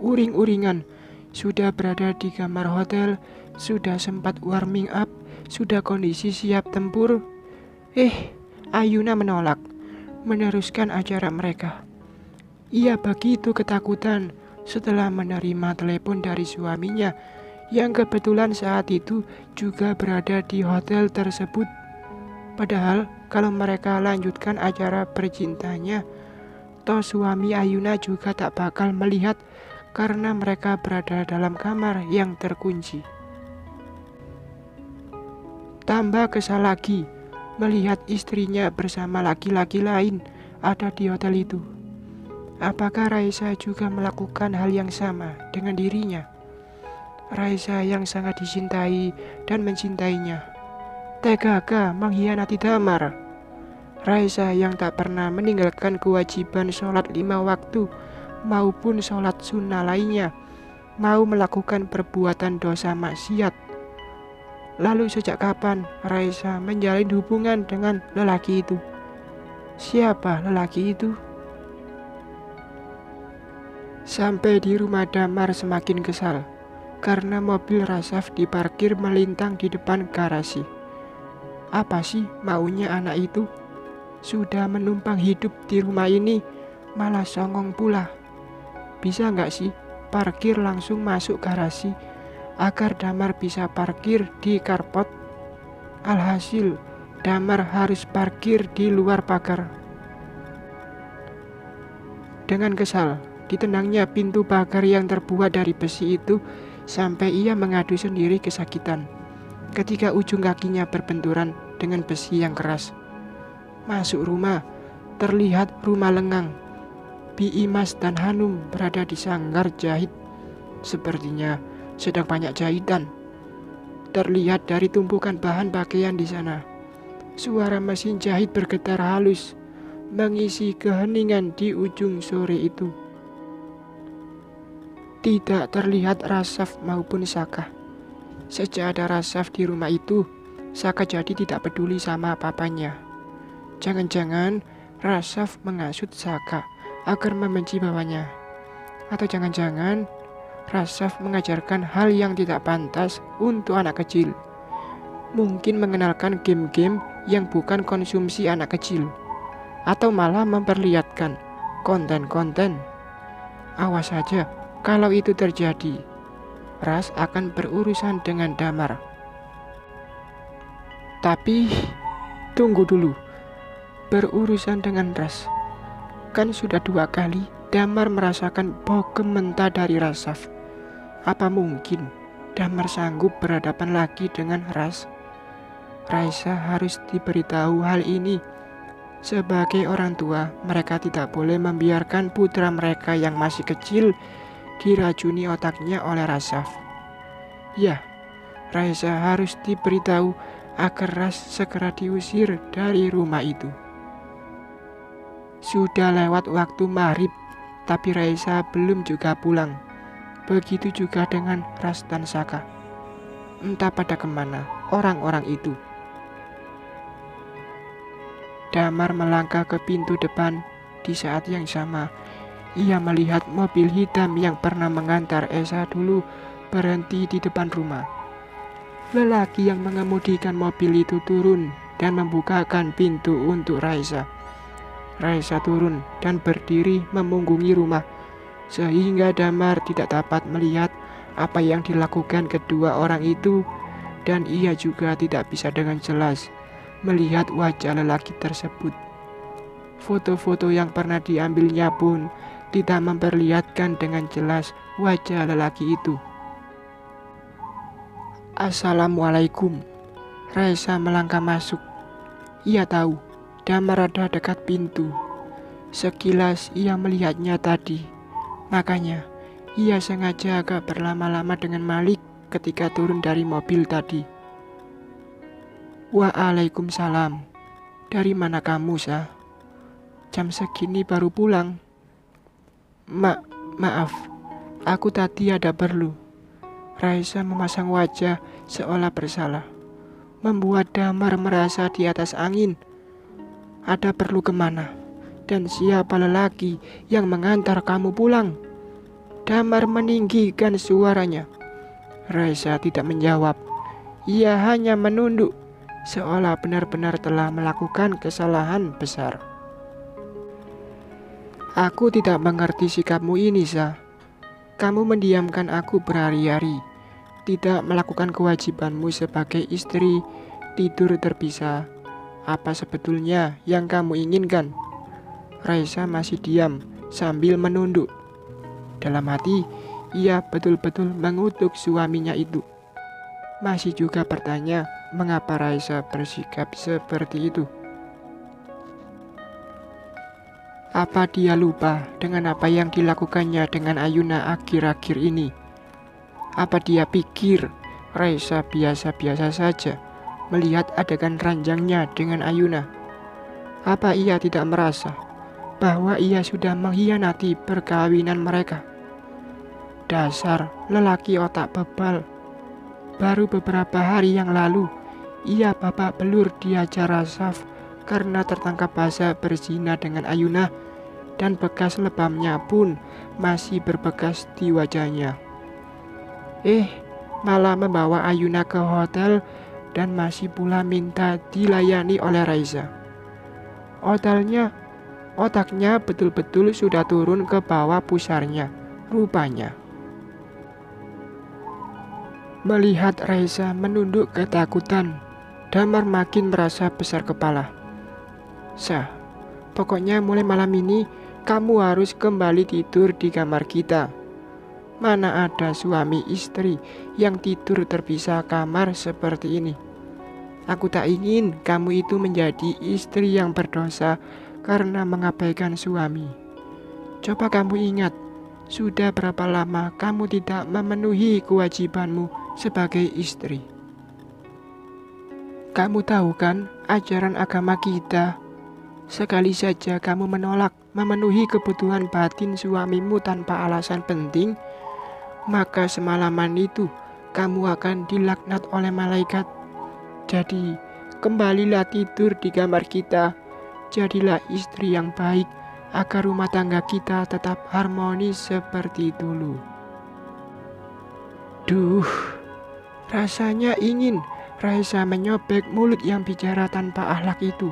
uring-uringan, sudah berada di kamar hotel, sudah sempat warming up, sudah kondisi siap tempur. Ayuna menolak meneruskan acara mereka. Ia begitu ketakutan setelah menerima telepon dari suaminya yang kebetulan saat itu juga berada di hotel tersebut. Padahal kalau mereka lanjutkan acara percintanya, toh suami Ayuna juga tak bakal melihat karena mereka berada dalam kamar yang terkunci. Tambah kesal lagi melihat istrinya bersama laki-laki lain ada di hotel itu. Apakah Raisa juga melakukan hal yang sama dengan dirinya? Raisa yang sangat dicintai dan mencintainya, tegakah mengkhianati Damar? Raisa yang tak pernah meninggalkan kewajiban sholat 5 waktu maupun sholat sunnah lainnya, mau melakukan perbuatan dosa maksiat. Lalu sejak kapan Raisa menjalin hubungan dengan lelaki itu? Siapa lelaki itu? Sampai di rumah Damar semakin kesal karena mobil Rasaf diparkir melintang di depan garasi. Apa sih maunya anak itu? Sudah menumpang hidup di rumah ini, malah songong pula. Bisa nggak sih parkir langsung masuk garasi agar Damar bisa parkir di carport? Alhasil Damar harus parkir di luar pagar. Dengan kesal, ditendangnya pintu pagar yang terbuat dari besi itu sampai ia mengadu sendiri kesakitan ketika ujung kakinya berbenturan dengan besi yang keras. Masuk rumah, terlihat rumah lengang. Bi Imas dan Hanum berada di sanggar jahit. Sepertinya sedang banyak jahitan. Terlihat dari tumpukan bahan pakaian di sana. Suara mesin jahit bergetar halus, mengisi keheningan di ujung sore itu. Tidak terlihat Rasaf maupun Saka. Sejak ada Rasaf di rumah itu, Saka jadi tidak peduli sama papanya. Jangan-jangan Rasaf menghasut Saka agar membenci bapaknya. Atau jangan-jangan Rasaf mengajarkan hal yang tidak pantas untuk anak kecil. Mungkin mengenalkan game-game yang bukan konsumsi anak kecil. Atau malah memperlihatkan konten-konten. Awas saja. Kalau itu terjadi, Ras akan berurusan dengan Damar. Tapi, tunggu dulu. Berurusan dengan Ras. Kan sudah 2 kali Damar merasakan bogem mentah dari Rasaf. Apa mungkin Damar sanggup berhadapan lagi dengan Ras? Raisa harus diberitahu hal ini. Sebagai orang tua, mereka tidak boleh membiarkan putra mereka yang masih kecil diracuni otaknya oleh Rasaf. Ya, Raisa harus diberitahu agar Ras segera diusir dari rumah itu. Sudah lewat waktu maghrib, tapi Raisa belum juga pulang. Begitu juga dengan Ras dan Saka. Entah pada kemana orang-orang itu. Damar melangkah ke pintu depan. Di saat yang sama, ia melihat mobil hitam yang pernah mengantar Esa dulu berhenti di depan rumah. Lelaki yang mengemudikan mobil itu turun dan membukakan pintu untuk Raisa. Raisa turun dan berdiri memunggungi rumah, sehingga Damar tidak dapat melihat apa yang dilakukan kedua orang itu, dan ia juga tidak bisa dengan jelas melihat wajah lelaki tersebut. Foto-foto yang pernah diambilnya pun tidak memperlihatkan dengan jelas wajah lelaki itu. Assalamualaikum. Raisa melangkah masuk. Ia tahu Damar ada dekat pintu. Sekilas ia melihatnya tadi. Makanya ia sengaja agak berlama-lama dengan Malik ketika turun dari mobil tadi. Waalaikumsalam. Dari mana kamu, Sa? Jam segini baru pulang. Maaf, aku tadi ada perlu. Raisa memasang wajah seolah bersalah, membuat Damar merasa di atas angin. Ada perlu kemana? Dan siapa lelaki yang mengantar kamu pulang? Damar meninggikan suaranya. Raisa tidak menjawab. Ia hanya menunduk, seolah benar-benar telah melakukan kesalahan besar. Aku tidak mengerti sikapmu ini, Sa. Kamu mendiamkan aku berhari-hari, tidak melakukan kewajibanmu sebagai istri, tidur terpisah. Apa sebetulnya yang kamu inginkan? Raisa masih diam sambil menunduk. Dalam hati, ia betul-betul mengutuk suaminya itu. Masih juga bertanya mengapa Raisa bersikap seperti itu. Apa dia lupa dengan apa yang dilakukannya dengan Ayuna akhir-akhir ini? Apa dia pikir Raisa biasa-biasa saja melihat adegan ranjangnya dengan Ayuna? Apa ia tidak merasa bahwa ia sudah mengkhianati perkawinan mereka? Dasar lelaki otak bebal. Baru beberapa hari yang lalu, ia babak belur di acara Saf karena tertangkap basah berzina dengan Ayuna, dan bekas lebamnya pun masih berbekas di wajahnya. Malah membawa Ayuna ke hotel dan masih pula minta dilayani oleh Raisa. Otaknya betul-betul sudah turun ke bawah pusarnya, rupanya. Melihat Raisa menunduk ketakutan, Damar makin merasa besar kepala. Sa, pokoknya mulai malam ini kamu harus kembali tidur di kamar kita. Mana ada suami istri yang tidur terpisah kamar seperti ini. Aku tak ingin kamu itu menjadi istri yang berdosa karena mengabaikan suami. Coba kamu ingat, sudah berapa lama kamu tidak memenuhi kewajibanmu sebagai istri. Kamu tahu kan ajaran agama kita, sekali saja kamu menolak memenuhi kebutuhan batin suamimu tanpa alasan penting, maka semalaman itu kamu akan dilaknat oleh malaikat. Jadi, kembalilah tidur di kamar kita. Jadilah istri yang baik agar rumah tangga kita tetap harmonis seperti dulu. Duh, rasanya ingin Raisa menyobek mulut yang bicara tanpa akhlak itu.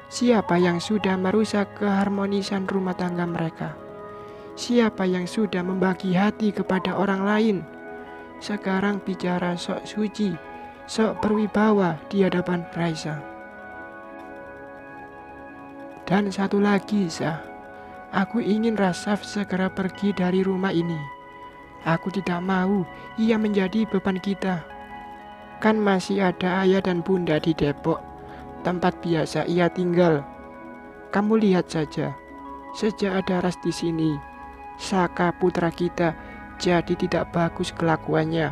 Siapa yang sudah merusak keharmonisan rumah tangga mereka? Siapa yang sudah membagi hati kepada orang lain? Sekarang bicara sok suci, sok berwibawa di hadapan Raisa. Dan satu lagi, Sa. Aku ingin Rasaf segera pergi dari rumah ini. Aku tidak mau ia menjadi beban kita. Kan masih ada ayah dan bunda di Depok, tempat biasa ia tinggal. Kamu lihat saja, sejak ada Ras di sini, Saka putra kita jadi tidak bagus kelakuannya.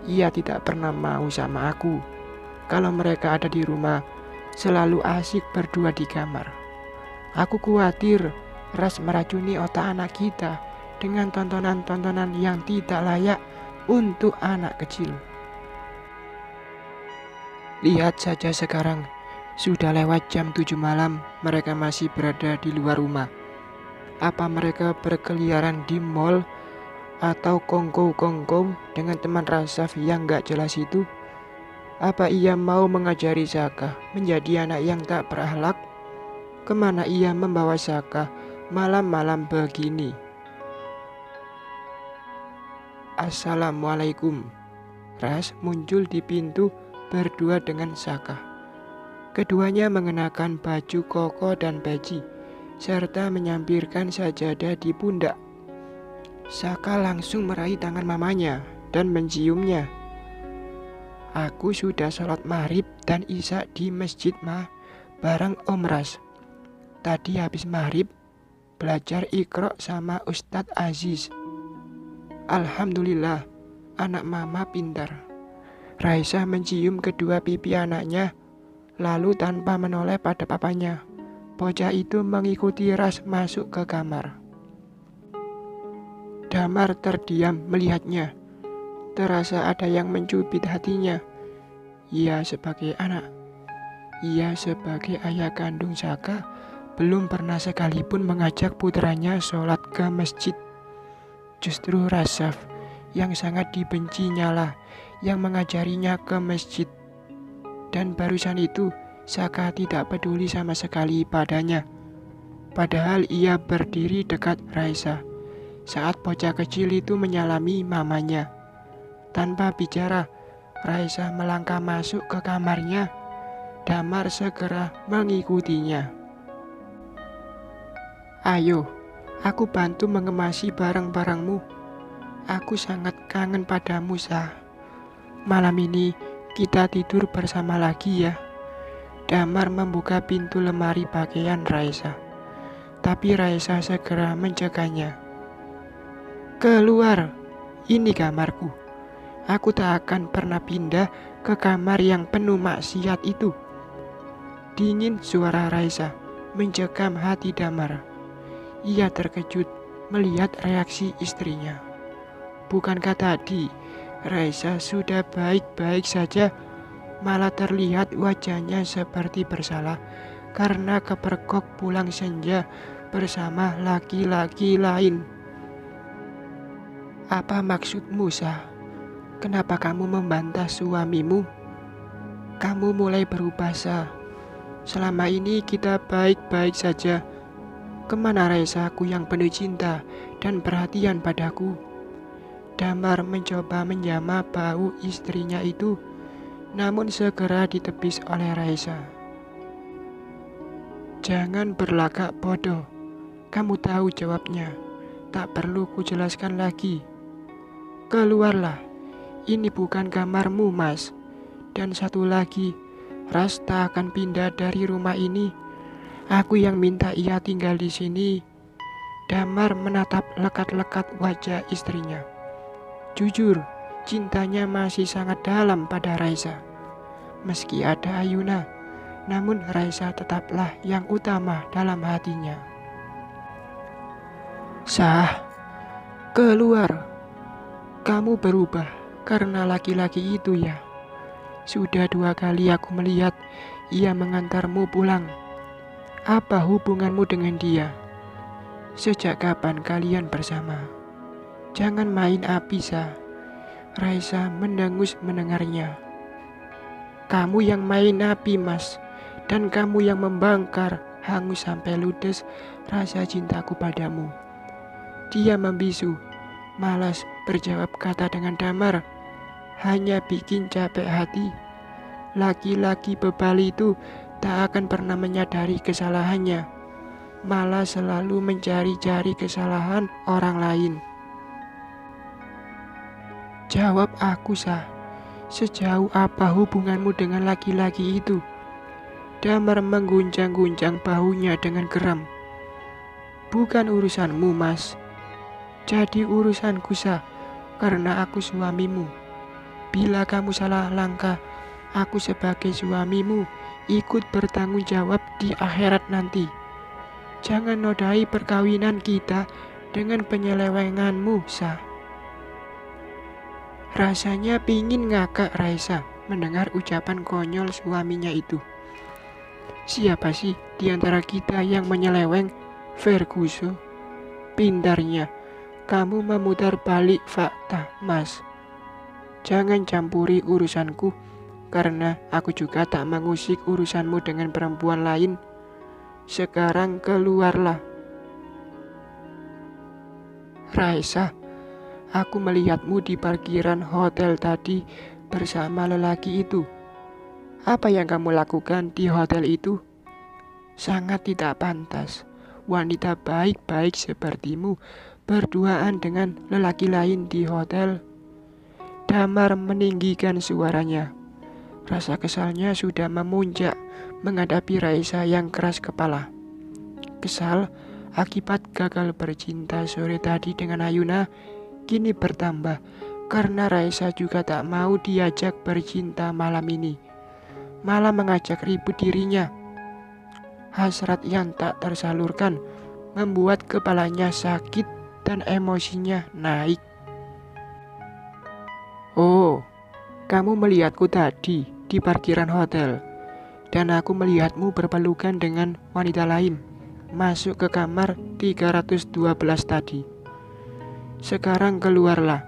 Ia tidak pernah mau sama aku. Kalau mereka ada di rumah, selalu asik berdua di kamar. Aku khawatir Ras meracuni otak anak kita dengan tontonan-tontonan yang tidak layak untuk anak kecil. Lihat saja sekarang, sudah lewat jam 7 malam, mereka masih berada di luar rumah. Apa mereka berkeliaran di mall atau kongkow-kongkow dengan teman Rasaf yang gak jelas itu? Apa ia mau mengajari Saka menjadi anak yang tak berakhlak? Kemana ia membawa Saka malam-malam begini? Assalamualaikum. Ras muncul di pintu berdua dengan Saka. Keduanya mengenakan baju koko dan peci, serta menyampirkan sajadah di pundak. Saka langsung meraih tangan mamanya dan menciumnya. Aku sudah sholat maghrib dan isya di masjid bareng Om Ras. Tadi habis maghrib belajar Iqra sama Ustadz Aziz. Alhamdulillah, anak mama pintar. Raisa mencium kedua pipi anaknya, lalu tanpa menoleh pada papanya, bocah itu mengikuti Ras masuk ke kamar. Damar terdiam melihatnya. Terasa ada yang mencubit hatinya. Ia sebagai anak, ia sebagai ayah kandung Saka, belum pernah sekalipun mengajak putranya sholat ke masjid. Justru Rasaf yang sangat dibencinya lah yang mengajarinya ke masjid. Dan barusan itu Saka tidak peduli sama sekali padanya. Padahal ia berdiri dekat Raisa saat bocah kecil itu menyalami mamanya. Tanpa bicara, Raisa melangkah masuk ke kamarnya. Damar segera mengikutinya. Ayo, aku bantu mengemasi barang-barangmu. Aku sangat kangen padamu, Sah. Malam ini kita tidur bersama lagi ya. Damar membuka pintu lemari pakaian Raisa. Tapi Raisa segera mencegahnya. Keluar, ini kamarku. Aku tak akan pernah pindah ke kamar yang penuh maksiat itu. Dingin suara Raisa mencekam hati Damar. Ia terkejut melihat reaksi istrinya. Bukankah tadi Raisa sudah baik-baik saja, malah terlihat wajahnya seperti bersalah karena kepergok pulang senja bersama laki-laki lain. Apa maksudmu, Sah? Kenapa kamu membantah suamimu? Kamu mulai berubah, Sah. Selama ini kita baik-baik saja. Kemana Raisaku yang penuh cinta dan perhatian padaku? Damar mencoba menjamah bau istrinya itu, namun segera ditepis oleh Raisa. Jangan berlagak bodoh. Kamu tahu jawabnya. Tak perlu kujelaskan lagi. Keluarlah. Ini bukan kamarmu, Mas. Dan satu lagi, Ras tak akan pindah dari rumah ini. Aku yang minta ia tinggal di sini. Damar menatap lekat-lekat wajah istrinya. Jujur, cintanya masih sangat dalam pada Raisa. Meski ada Ayuna, namun Raisa tetaplah yang utama dalam hatinya. Sah, keluar. Kamu berubah karena laki-laki itu ya. Sudah 2 kali aku melihat ia mengantarmu pulang. Apa hubunganmu dengan dia? Sejak kapan kalian bersama? Jangan main api, Sah. Raisa mendengus mendengarnya. Kamu yang main api, Mas. Dan kamu yang membakar hangus sampai ludes rasa cintaku padamu. Dia membisu, malas berjawab kata dengan Damar. Hanya bikin capek hati. Laki-laki bebal itu tak akan pernah menyadari kesalahannya, malah selalu mencari-cari kesalahan orang lain. Jawab aku, Sah. Sejauh apa hubunganmu dengan laki-laki itu? Damar mengguncang-guncang bahunya dengan geram. Bukan urusanmu, Mas. Jadi urusanku, Sah, karena aku suamimu. Bila kamu salah langkah, aku sebagai suamimu ikut bertanggung jawab di akhirat nanti. Jangan nodai perkawinan kita dengan penyelewenganmu, Sah. Rasanya pingin ngakak Raisa mendengar ucapan konyol suaminya itu. Siapa sih di antara kita yang menyeleweng? Ferguson. Pintarnya kamu memutar balik fakta, Mas. Jangan campuri urusanku, karena aku juga tak mengusik urusanmu dengan perempuan lain. Sekarang keluarlah. Raisa, aku melihatmu di parkiran hotel tadi bersama lelaki itu. Apa yang kamu lakukan di hotel itu? Sangat tidak pantas. Wanita baik-baik sepertimu berduaan dengan lelaki lain di hotel. Damar meninggikan suaranya. Rasa kesalnya sudah memuncak menghadapi Raisa yang keras kepala. Kesal akibat gagal bercinta sore tadi dengan Ayuna kini bertambah karena Raisa juga tak mau diajak bercinta malam ini, malah mengajak ribut dirinya. Hasrat yang tak tersalurkan membuat kepalanya sakit dan emosinya naik. Oh, kamu melihatku tadi di parkiran hotel, dan aku melihatmu berpelukan dengan wanita lain masuk ke kamar 312 tadi. Sekarang keluarlah,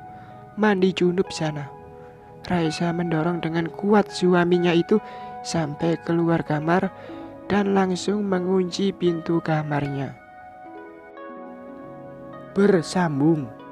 mandi junub sana. Raisa mendorong dengan kuat suaminya itu sampai keluar kamar dan langsung mengunci pintu kamarnya. Bersambung.